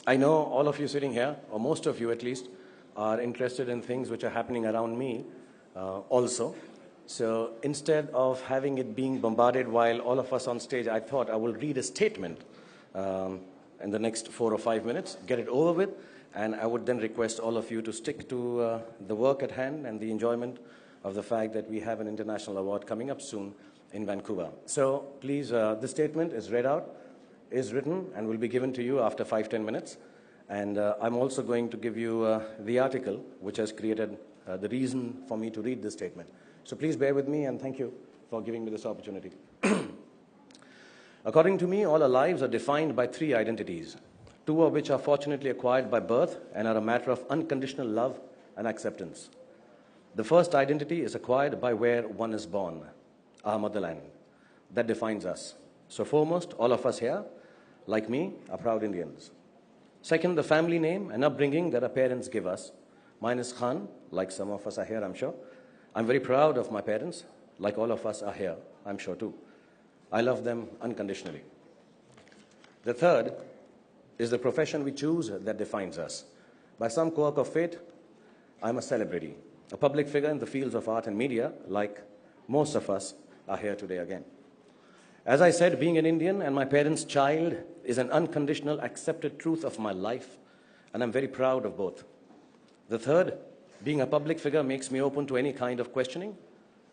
I know all of you sitting here, or most of you at least, are interested in things which are happening around me also. So instead of having it being bombarded while all of us on stage, I thought I will read a statement in the next 4 or 5 minutes, get it over with, and I would then request all of you to stick to the work at hand and the enjoyment of the fact that we have an international award coming up soon in Vancouver. So please, this statement is read out, is written, and will be given to you after 5-10 minutes. And I'm also going to give you the article which has created the reason for me to read this statement. So please bear with me, and thank you for giving me this opportunity. According to me, all our lives are defined by 3 identities, 2 of which are fortunately acquired by birth and are a matter of unconditional love and acceptance. The first identity is acquired by where one is born, our motherland. That defines us. So foremost, all of us here, like me, are proud Indians. Second, the family name and upbringing that our parents give us. Mine is Khan, like some of us are here, I'm sure. I'm very proud of my parents, like all of us are here, I'm sure too. I love them unconditionally. The third is the profession we choose that defines us. By some quirk of fate, I'm a celebrity, a public figure in the fields of art and media, like most of us are here today again. As I said, being an Indian and my parents' child is an unconditional, accepted truth of my life, and I'm very proud of both. The third, being a public figure makes me open to any kind of questioning,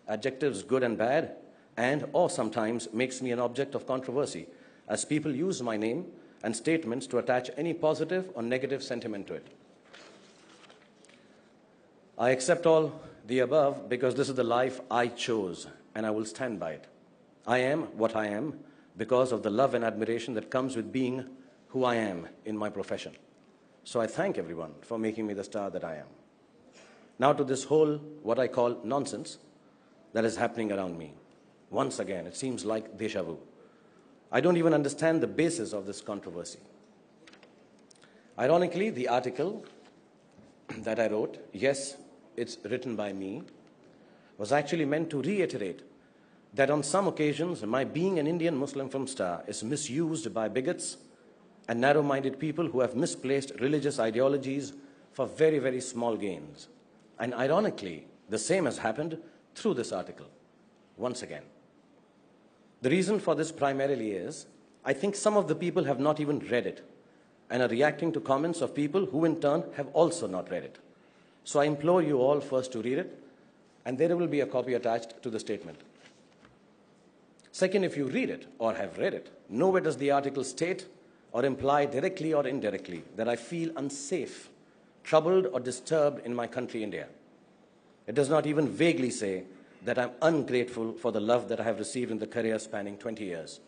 adjectives good and bad, and or sometimes makes me an object of controversy, as people use my name and statements to attach any positive or negative sentiment to it. I accept all the above because this is the life I chose, and I will stand by it. I am what I am because of the love and admiration that comes with being who I am in my profession. So I thank everyone for making me the star that I am. Now to this whole, what I call nonsense, that is happening around me. Once again, it seems like déjà vu. I don't even understand the basis of this controversy. Ironically, the article that I wrote, yes, it's written by me, was actually meant to reiterate that on some occasions, my being an Indian Muslim film star is misused by bigots and narrow-minded people who have misplaced religious ideologies for very, very small gains. And ironically, the same has happened through this article, once again. The reason for this primarily is, I think some of the people have not even read it and are reacting to comments of people who in turn have also not read it. So I implore you all first to read it, and there will be a copy attached to the statement. Second, if you read it or have read it, nowhere does the article state or imply directly or indirectly that I feel unsafe, troubled or disturbed in my country, India. It does not even vaguely say that I'm ungrateful for the love that I have received in the career spanning 20 years.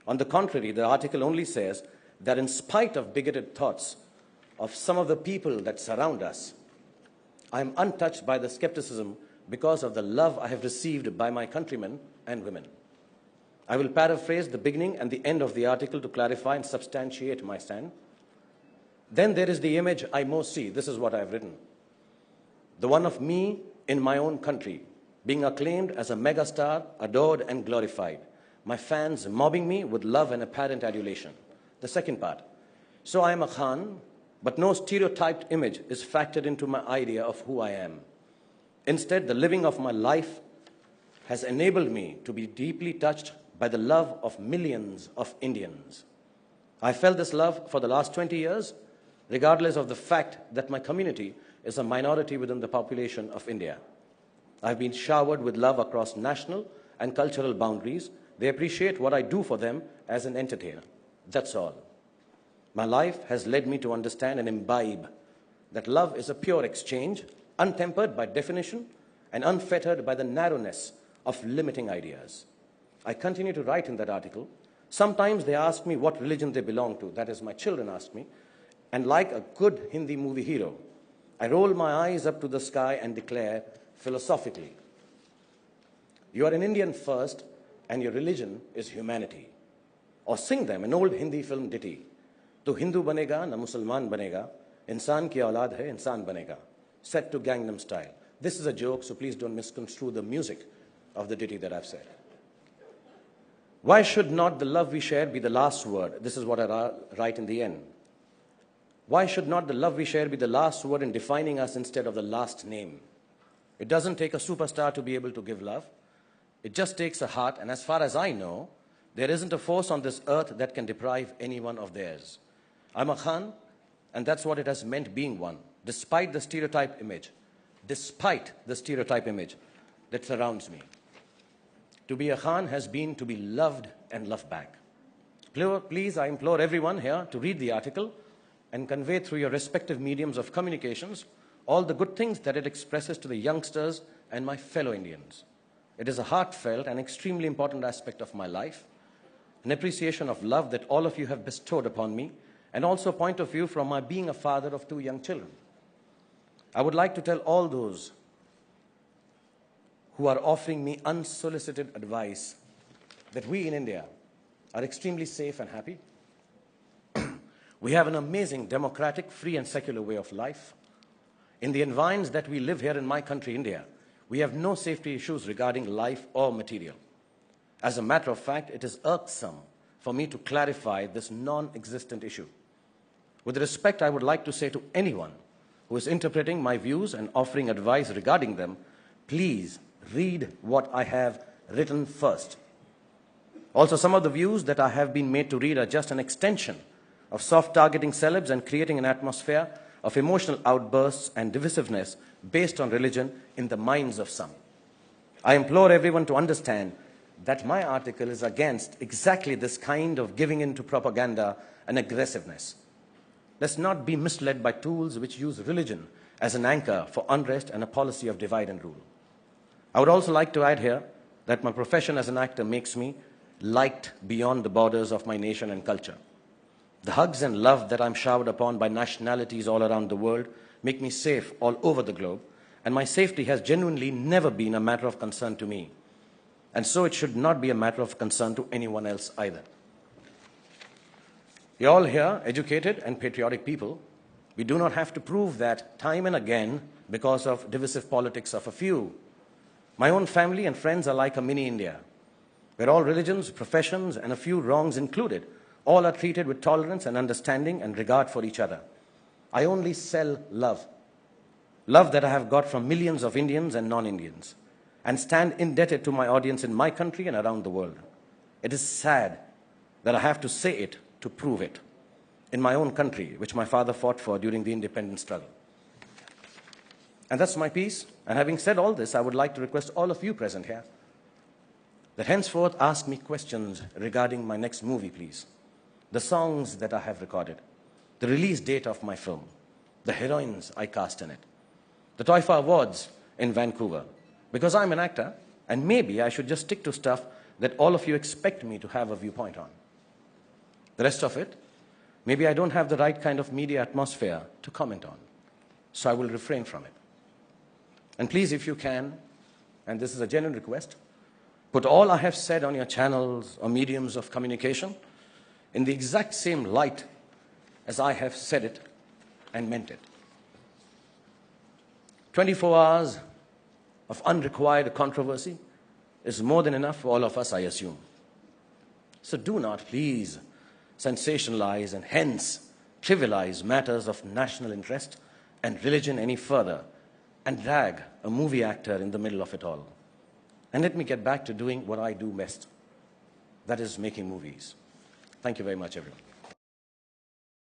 On the contrary, the article only says that in spite of bigoted thoughts of some of the people that surround us, I am untouched by the skepticism because of the love I have received by my countrymen and women. I will paraphrase the beginning and the end of the article to clarify and substantiate my stand. Then there is the image I most see. This is what I have written. The one of me in my own country, being acclaimed as a megastar, adored and glorified. My fans mobbing me with love and apparent adulation. The second part. So I am a Khan, but no stereotyped image is factored into my idea of who I am. Instead, the living of my life has enabled me to be deeply touched by the love of millions of Indians. I felt this love for the last 20 years, regardless of the fact that my community is a minority within the population of India. I've been showered with love across national and cultural boundaries. They appreciate what I do for them as an entertainer. That's all. My life has led me to understand and imbibe that love is a pure exchange, untempered by definition and unfettered by the narrowness of limiting ideas. I continue to write in that article. Sometimes they ask me what religion they belong to. That is, my children ask me. And like a good Hindi movie hero, I roll my eyes up to the sky and declare philosophically, you are an Indian first and your religion is humanity. Or sing them an old Hindi film ditty. To Hindu banega, na Musalman banega, insan ki aulad hai, insan banega. Set to Gangnam Style. This is a joke, so please don't misconstrue the music of the ditty that I've said. Why should not the love we share be the last word? This is what I write in the end. Why should not the love we share be the last word in defining us instead of the last name? It doesn't take a superstar to be able to give love. It just takes a heart, and as far as I know, there isn't a force on this earth that can deprive anyone of theirs. I'm a Khan, and that's what it has meant being one, despite the stereotype image that surrounds me. To be a Khan has been to be loved and loved back. Please, I implore everyone here to read the article and convey through your respective mediums of communications all the good things that it expresses to the youngsters and my fellow Indians. It is a heartfelt and extremely important aspect of my life, an appreciation of love that all of you have bestowed upon me, and also a point of view from my being a father of 2 young children. I would like to tell all those who are offering me unsolicited advice that we in India are extremely safe and happy. We have an amazing democratic, free and secular way of life. In the environs that we live here in my country, India, we have no safety issues regarding life or material. As a matter of fact, it is irksome for me to clarify this non-existent issue. With respect, I would like to say to anyone who is interpreting my views and offering advice regarding them, please read what I have written first. Also, some of the views that I have been made to read are just an extension of soft targeting celebs and creating an atmosphere of emotional outbursts and divisiveness based on religion in the minds of some. I implore everyone to understand that my article is against exactly this kind of giving in to propaganda and aggressiveness. Let's not be misled by tools which use religion as an anchor for unrest and a policy of divide and rule. I would also like to add here that my profession as an actor makes me liked beyond the borders of my nation and culture. The hugs and love that I'm showered upon by nationalities all around the world make me safe all over the globe, and my safety has genuinely never been a matter of concern to me. And so it should not be a matter of concern to anyone else either. You're all here, educated and patriotic people. We do not have to prove that time and again because of divisive politics of a few. My own family and friends are like a mini India, where all religions, professions, and a few wrongs included, all are treated with tolerance and understanding and regard for each other. I only sell love. Love that I have got from millions of Indians and non-Indians, and stand indebted to my audience in my country and around the world. It is sad that I have to say it to prove it in my own country, which my father fought for during the independence struggle. And that's my piece. And having said all this, I would like to request all of you present here that henceforth ask me questions regarding my next movie, please. The songs that I have recorded, the release date of my film, the heroines I cast in it, the Toifa Awards in Vancouver, because I'm an actor, and maybe I should just stick to stuff that all of you expect me to have a viewpoint on. The rest of it, maybe I don't have the right kind of media atmosphere to comment on, so I will refrain from it. And please, if you can, and this is a genuine request, put all I have said on your channels or mediums of communication in the exact same light as I have said it and meant it. 24 hours of unrequired controversy is more than enough for all of us, I assume. So do not, please, sensationalize and hence trivialize matters of national interest and religion any further and drag a movie actor in the middle of it all. And let me get back to doing what I do best, that is making movies. Thank you very much, everyone.